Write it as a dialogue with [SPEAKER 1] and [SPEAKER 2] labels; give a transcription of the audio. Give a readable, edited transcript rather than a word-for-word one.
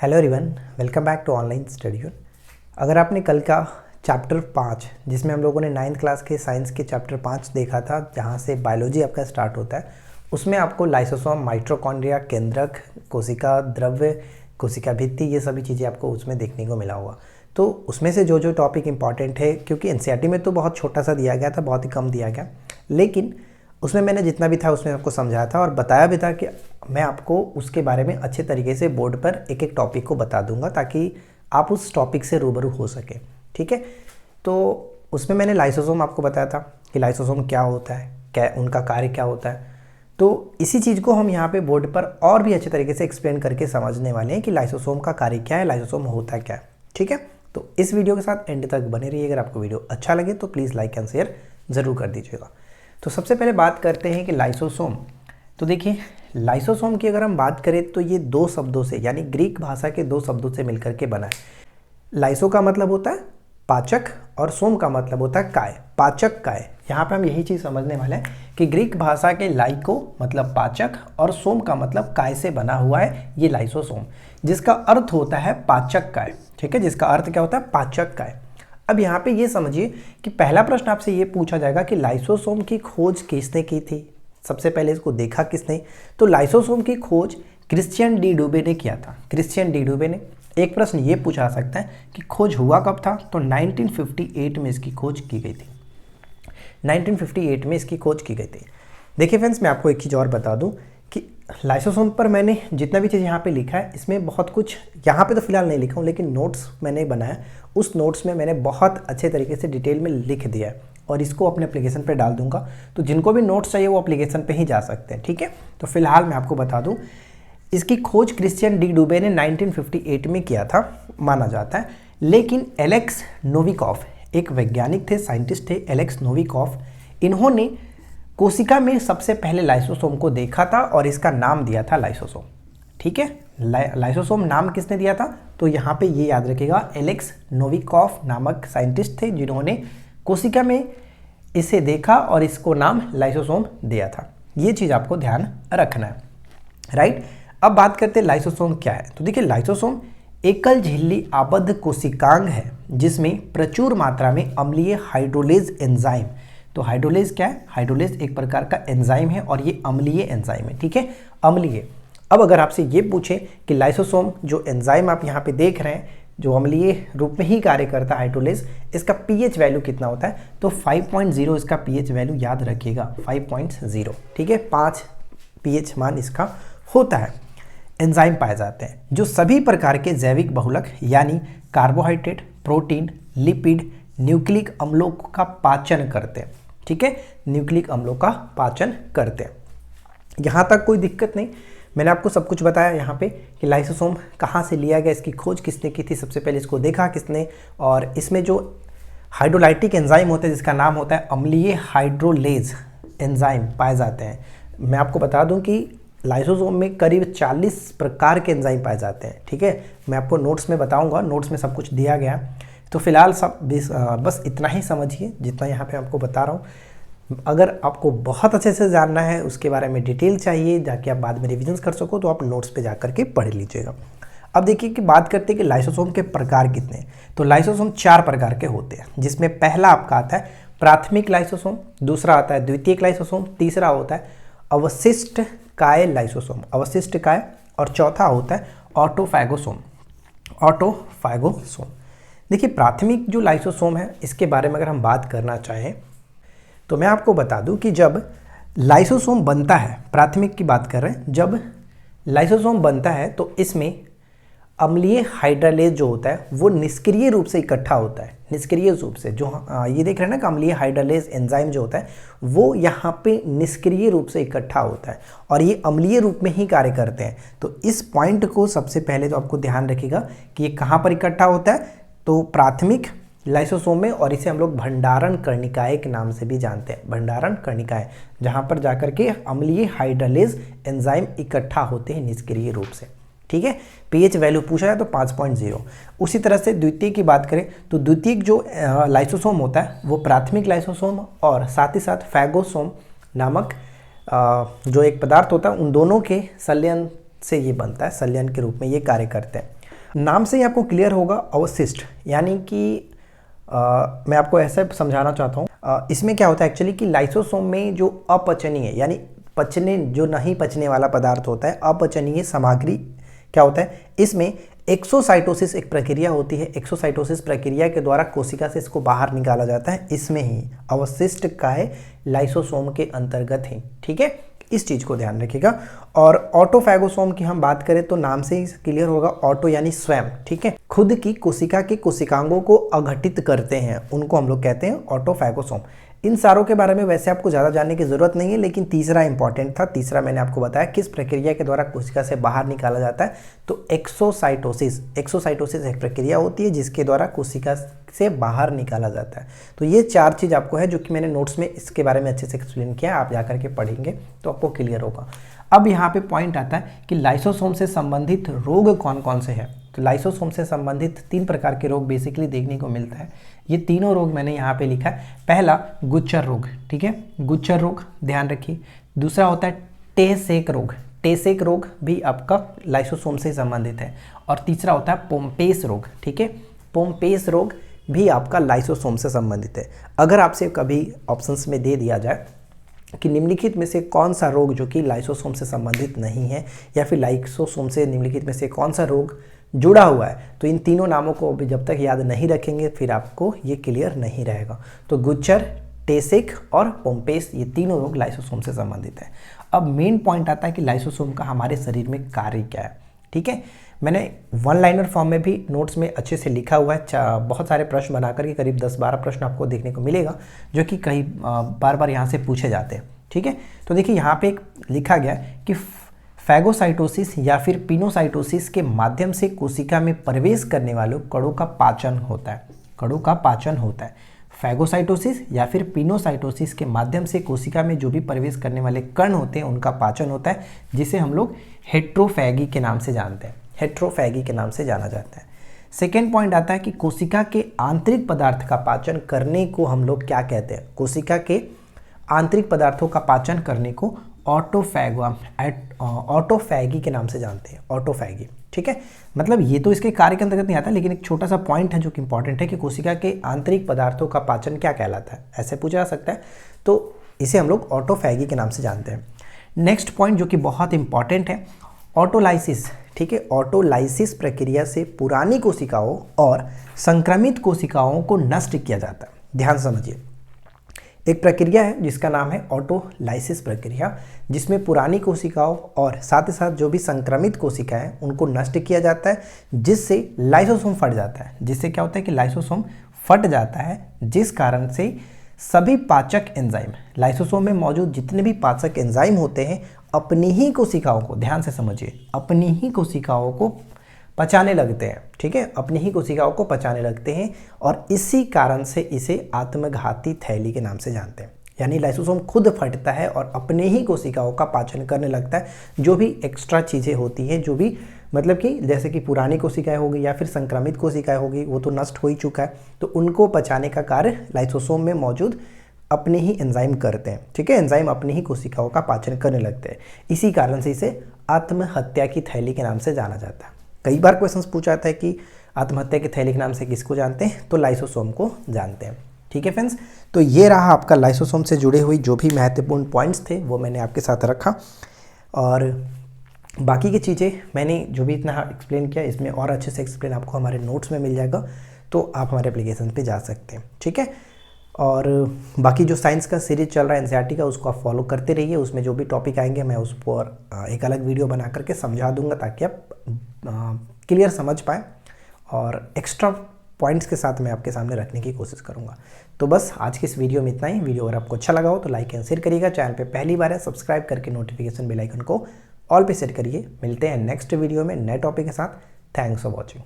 [SPEAKER 1] Hello everyone, welcome back to online study. अगर आपने कल का चैप्टर 5 जिसमें हम लोगों ने 9th क्लास के साइंस के चैप्टर 5 देखा था, जहाँ से बायोलॉजी आपका स्टार्ट होता है, उसमें आपको लाइसोसोम, माइटोकॉन्ड्रिया, केंद्रक, कोशिका द्रव्य, कोशिका भित्ति, ये सभी चीज़ें आपको उसमें देखने को मिला होगा। तो उसमें से जो जो टॉपिक इंपॉर्टेंट है, क्योंकि एनसीईआरटी में तो बहुत छोटा सा दिया गया था, बहुत ही कम दिया गया, लेकिन उसमें मैंने जितना भी था उसमें आपको समझाया था और बताया भी था कि मैं आपको उसके बारे में अच्छे तरीके से बोर्ड पर एक एक टॉपिक को बता दूंगा ताकि आप उस टॉपिक से रूबरू हो सके। ठीक है, तो उसमें मैंने लाइसोसोम आपको बताया था कि लाइसोसोम क्या होता है, क्या उनका कार्य क्या होता है। तो इसी चीज़ को हम यहाँ पे बोर्ड पर और भी अच्छे तरीके से एक्सप्लेन करके समझने वाले हैं कि लाइसोसोम का कार्य क्या है, लाइसोसोम होता क्या है। ठीक है, तो इस वीडियो के साथ एंड तक बने रहिए। अगर आपको वीडियो अच्छा लगे तो प्लीज़ लाइक एंड शेयर ज़रूर कर दीजिएगा। तो सबसे पहले बात करते हैं कि लाइसोसोम। तो देखिए, लाइसोसोम की अगर हम बात करें तो ये दो शब्दों से, यानी ग्रीक भाषा के दो शब्दों से मिलकर के बना है। लाइसो का मतलब होता है पाचक और सोम का मतलब होता है काय, पाचक काय। यहाँ पे हम यही चीज़ समझने वाले हैं कि ग्रीक भाषा के लाइको मतलब पाचक और सोम का मतलब काय से बना हुआ है ये लाइसोसोम, जिसका अर्थ होता है पाचक काय। ठीक है, जिसका अर्थ क्या होता है, पाचक काय। अब यहाँ पे ये समझिए कि पहला प्रश्न आपसे ये पूछा जाएगा कि लाइसोसोम की खोज किसने की थी, सबसे पहले इसको देखा किसने। तो लाइसोसोम की खोज क्रिश्चियन डी डुबे ने किया था, क्रिश्चियन डी डुबे ने। एक प्रश्न ये पूछा सकता है कि खोज हुआ कब था, तो 1958 में इसकी खोज की गई थी। 1958 में इसकी खोज की गई थी। देखिए फ्रेंड्स, मैं आपको एक चीज़ और बता दूं कि लाइसोसोम पर मैंने जितना भी चीज़ यहाँ पे लिखा है, इसमें बहुत कुछ यहाँ पे तो फिलहाल नहीं लिखा हूँ, लेकिन नोट्स मैंने बनाया, उस नोट्स में मैंने बहुत अच्छे तरीके से डिटेल में लिख दिया है और इसको अपने एप्लीकेशन पे डाल दूंगा। तो जिनको भी नोट्स चाहिए वो एप्लीकेशन पे ही जा सकते हैं। ठीक है, तो फिलहाल मैं आपको बता दूं, इसकी खोज क्रिश्चियन डी डुबे ने 1958 में किया था माना जाता है। लेकिन एलेक्स नोविकॉफ एक वैज्ञानिक थे, साइंटिस्ट थे, एलेक्स नोविकॉफ, इन्होंने कोशिका में सबसे पहले लाइसोसोम को देखा था और इसका नाम दिया था लाइसोसोम। ठीक है, लाइसोसोम नाम किसने दिया था, तो यहाँ पे ये याद रखिएगा, एलेक्स नोविकॉफ नामक साइंटिस्ट थे जिन्होंने कोशिका में इसे देखा और इसको नाम लाइसोसोम दिया था। ये चीज़ आपको ध्यान रखना है, राइट। अब बात करते हैं लाइसोसोम क्या है। तो देखिए, लाइसोसोम एकल झिल्ली आबद्ध कोशिकांग है जिसमें प्रचुर मात्रा में अम्लीय हाइड्रोलेज एंजाइम। तो हाइड्रोलेज क्या है, हाइड्रोलेज एक प्रकार का एंजाइम है और ये अम्लीय एंजाइम है। ठीक है, अम्लीय। अब अगर आपसे ये पूछे कि लाइसोसोम जो एंजाइम आप यहाँ पे देख रहे हैं, जो अम्लीय रूप में ही कार्य करता है हाइड्रोलेज, इसका पीएच वैल्यू कितना होता है, तो 5.0 इसका पीएच वैल्यू याद रखिएगा, 5.0। ठीक है, 5 पीएच मान इसका होता है। एंजाइम पाए जाते हैं जो सभी प्रकार के जैविक बहुलक यानी कार्बोहाइड्रेट, प्रोटीन, लिपिड, न्यूक्लिक अम्लों का पाचन करते हैं। ठीक है, न्यूक्लिक अम्लों का पाचन करते हैं। यहाँ तक कोई दिक्कत नहीं, मैंने आपको सब कुछ बताया यहाँ पे कि लाइसोसोम कहाँ से लिया गया, इसकी खोज किसने की थी, सबसे पहले इसको देखा किसने, और इसमें जो हाइड्रोलाइटिक एंजाइम होते हैं जिसका नाम होता है अम्लीय हाइड्रोलेज एंजाइम पाए जाते हैं। मैं आपको बता दूं कि लाइसोसोम में करीब 40 प्रकार के एंजाइम पाए जाते हैं। ठीक है, मैं आपको नोट्स में बताऊंगा, नोट्स में सब कुछ दिया गया। तो फिलहाल सब बस इतना ही समझिए जितना यहाँ पे आपको बता रहा हूँ। अगर आपको बहुत अच्छे से जानना है, उसके बारे में डिटेल चाहिए जाके आप बाद में रिविजन कर सको, तो आप नोट्स पे जा करके पढ़ लीजिएगा। अब देखिए कि बात करते हैं कि लाइसोसोम के प्रकार कितने। तो लाइसोसोम 4 प्रकार के होते हैं, जिसमें पहला आपका आता है प्राथमिक लाइसोसोम, दूसरा आता है द्वितीयक लाइसोसोम, तीसरा होता है अवशिष्ट काय लाइसोसोम, अवशिष्ट काय, और चौथा होता है ऑटोफैगोसोम, ऑटोफैगोसोम। देखिए, प्राथमिक जो लाइसोसोम है इसके बारे में अगर हम बात करना चाहें तो मैं आपको बता दूं कि जब लाइसोसोम बनता है, प्राथमिक की बात कर रहे हैं, जब लाइसोसोम बनता है तो इसमें अम्लीय हाइड्रोलेज जो होता है वो निष्क्रिय रूप से इकट्ठा होता है। निष्क्रिय रूप से जो ये देख रहे हैं ना कि अम्लीय हाइड्रोलेज एंजाइम जो होता है वो यहाँ पे निष्क्रिय रूप से इकट्ठा होता है और ये अम्लीय रूप में ही कार्य करते हैं। तो इस पॉइंट को सबसे पहले तो आपको ध्यान रखिएगा कि ये कहाँ पर इकट्ठा होता है, तो प्राथमिक लाइसोसोम में, और इसे हम लोग भंडारण कर्णिकाएं के नाम से भी जानते हैं, भंडारण कर्णिकाएं, जहाँ पर जाकर के अम्लीय हाइड्रोलेज एंजाइम इकट्ठा होते हैं निष्क्रिय रूप से। ठीक है, पीएच वैल्यू पूछा जाए तो 5.0। उसी तरह से द्वितीय की बात करें तो द्वितीयक जो लाइसोसोम होता है वो प्राथमिक लाइसोसोम और साथ ही साथ फैगोसोम नामक जो एक पदार्थ होता है, उन दोनों के संलयन से ये बनता है, संलयन के रूप में ये कार्य करते हैं। नाम से ही आपको क्लियर होगा अवशिष्ट, यानी कि मैं आपको ऐसा समझाना चाहता हूँ। इसमें क्या होता है एक्चुअली कि लाइसोसोम में जो अपचनीय यानी पचने जो नहीं पचने वाला पदार्थ होता है, अपचनीय सामग्री क्या होता है, इसमें एक्सोसाइटोसिस एक प्रक्रिया होती है। एक्सोसाइटोसिस प्रक्रिया के द्वारा कोशिका से इसको बाहर निकाला जाता है। इसमें ही अवशिष्ट काय लाइसोसोम के अंतर्गत है। ठीक है, इस चीज़ को ध्यान रखिएगा। और ऑटोफैगोसोम की हम बात करें तो नाम से ही क्लियर होगा, ऑटो यानी स्वयं। ठीक है, खुद की कोशिका के कोशिकांगों को अघटित करते हैं, उनको हम लोग कहते हैं ऑटोफैगोसोम। इन सारों के बारे में वैसे आपको ज़्यादा जानने की ज़रूरत नहीं है, लेकिन तीसरा इंपॉर्टेंट था। तीसरा मैंने आपको बताया किस प्रक्रिया के द्वारा कोशिका से बाहर निकाला जाता है, तो एक्सोसाइटोसिस। एक्सोसाइटोसिस एक प्रक्रिया होती है जिसके द्वारा कोशिका से बाहर निकाला जाता है। तो ये 4 चीज़ आपको है जो कि मैंने नोट्स में इसके बारे में अच्छे से एक्सप्लेन किया, आप जाकर के पढ़ेंगे तो आपको क्लियर होगा। अब यहाँ पे पॉइंट आता है कि लाइसोसोम से संबंधित रोग कौन कौन से हैं। तो लाइसोसोम से संबंधित 3 प्रकार के रोग बेसिकली देखने को मिलता है। ये तीनों रोग मैंने यहाँ पे लिखा है। पहला गुच्चर रोग, ठीक है, गुच्चर रोग ध्यान रखिए। दूसरा होता है टे सेक रोग, टे सेक रोग भी आपका लाइसोसोम से संबंधित है। और तीसरा होता है पोम्पेस रोग, ठीक है, पोम्पेस रोग भी आपका लाइसोसोम से संबंधित है। अगर आपसे कभी ऑप्शंस में दे दिया जाए कि निम्नलिखित में से कौन सा रोग जो कि लाइसोसोम से संबंधित नहीं है, या फिर लाइसोसोम से निम्नलिखित में से कौन सा रोग जुड़ा हुआ है, तो इन तीनों नामों को अभी जब तक याद नहीं रखेंगे फिर आपको ये क्लियर नहीं रहेगा। तो गुच्चर, टेसिक और पोम्पेस ये तीनों रोग लाइसोसोम से संबंधित है। अब मेन पॉइंट आता है कि लाइसोसोम का हमारे शरीर में कार्य क्या है। ठीक है, मैंने 1 लाइनर फॉर्म में भी नोट्स में अच्छे से लिखा हुआ है। बहुत सारे प्रश्न बनाकर के करीब 10-12 प्रश्न आपको देखने को मिलेगा जो कि कई बार बार यहाँ से पूछे जाते हैं। ठीक है, तो देखिए यहाँ पे एक लिखा गया कि फैगोसाइटोसिस या फिर पिनोसाइटोसिस के माध्यम से कोशिका में प्रवेश करने वाले कणों का पाचन होता है। कणों का पाचन होता है। फैगोसाइटोसिस या फिर पिनोसाइटोसिस के माध्यम से कोशिका में जो भी प्रवेश करने वाले कण होते हैं उनका पाचन होता है, जिसे हम लोग हेट्रोफैगी के नाम से जानते हैं। हेट्रोफैगी के नाम से जाना जाता है। सेकेंड पॉइंट आता है कि कोशिका के आंतरिक पदार्थ का पाचन करने को हम लोग क्या कहते हैं। कोशिका के आंतरिक पदार्थों का पाचन करने को ऑटोफैगी के नाम से जानते हैं। ऑटोफैगी, ठीक है, मतलब ये तो इसके कार्य के अंतर्गत नहीं आता, लेकिन एक छोटा सा पॉइंट है जो कि इंपॉर्टेंट है कि कोशिका के आंतरिक पदार्थों का पाचन क्या कहलाता है, ऐसे पूछा जा सकता है। तो इसे हम लोग ऑटोफैगी के नाम से जानते हैं। नेक्स्ट पॉइंट जो कि बहुत इंपॉर्टेंट है, ऑटोलाइसिस। ठीक है, ऑटोलाइसिस प्रक्रिया से पुरानी कोशिकाओं और संक्रमित कोशिकाओं को नष्ट किया जाता है। ध्यान समझिए, एक प्रक्रिया है जिसका नाम है ऑटोलाइसिस प्रक्रिया, जिसमें पुरानी कोशिकाओं और साथ ही साथ जो भी संक्रमित कोशिकाएं हैं उनको नष्ट किया जाता है, जिससे लाइसोसोम फट जाता है। जिससे क्या होता है कि लाइसोसोम फट जाता है, जिस कारण से सभी पाचक एंजाइम, लाइसोसोम में मौजूद जितने भी पाचक एंजाइम होते हैं अपनी ही कोशिकाओं को, ध्यान से समझिए, अपनी ही कोशिकाओं को पचाने लगते हैं। ठीक है, अपनी ही कोशिकाओं को पचाने लगते हैं और इसी कारण से इसे आत्मघाती थैली के नाम से जानते हैं। यानी लाइसोसोम खुद फटता है और अपने ही कोशिकाओं का पाचन करने लगता है। जो भी एक्स्ट्रा चीज़ें होती हैं, जो भी मतलब कि जैसे कि पुरानी कोशिकाएं होगी या फिर संक्रमित कोशिकाएं होगी, वो तो नष्ट हो ही चुका है, तो उनको पचाने का कार्य लाइसोसोम में मौजूद अपने ही एंजाइम करते हैं। ठीक है, एंजाइम अपनी ही कोशिकाओं का पाचन करने लगते हैं। इसी कारण से इसे आत्महत्या की थैली के नाम से जाना जाता है। कई बार क्वेश्चंस पूछा जाता है कि आत्महत्या की थैली के नाम से किसको जानते हैं, तो लाइसोसोम को जानते हैं। ठीक है फ्रेंड्स, तो ये रहा आपका लाइसोसोम से जुड़े हुई जो भी महत्वपूर्ण पॉइंट्स थे वो मैंने आपके साथ रखा, और बाकी की चीज़ें मैंने जो भी इतना एक्सप्लेन किया इसमें और अच्छे से एक्सप्लेन आपको हमारे नोट्स में मिल जाएगा, तो आप हमारे एप्लीकेशन पे जा सकते हैं। ठीक है, और बाकी जो साइंस का सीरीज चल रहा है एनसीईआरटी का, उसको आप फॉलो करते रहिए। उसमें जो भी टॉपिक आएंगे मैं उस पर एक अलग वीडियो बना करके समझा दूंगा, ताकि आप क्लियर समझ पाएँ, और एक्स्ट्रा पॉइंट्स के साथ मैं आपके सामने रखने की कोशिश करूंगा। तो बस आज की इस वीडियो में इतना ही। वीडियो अगर आपको अच्छा लगा हो तो लाइक एंड शेयर करिएगा। चैनल पे पहली बार है सब्सक्राइब करके नोटिफिकेशन बेल आइकन को ऑल पे सेट करिए। मिलते हैं नेक्स्ट वीडियो में नए टॉपिक के साथ। Thanks for watching.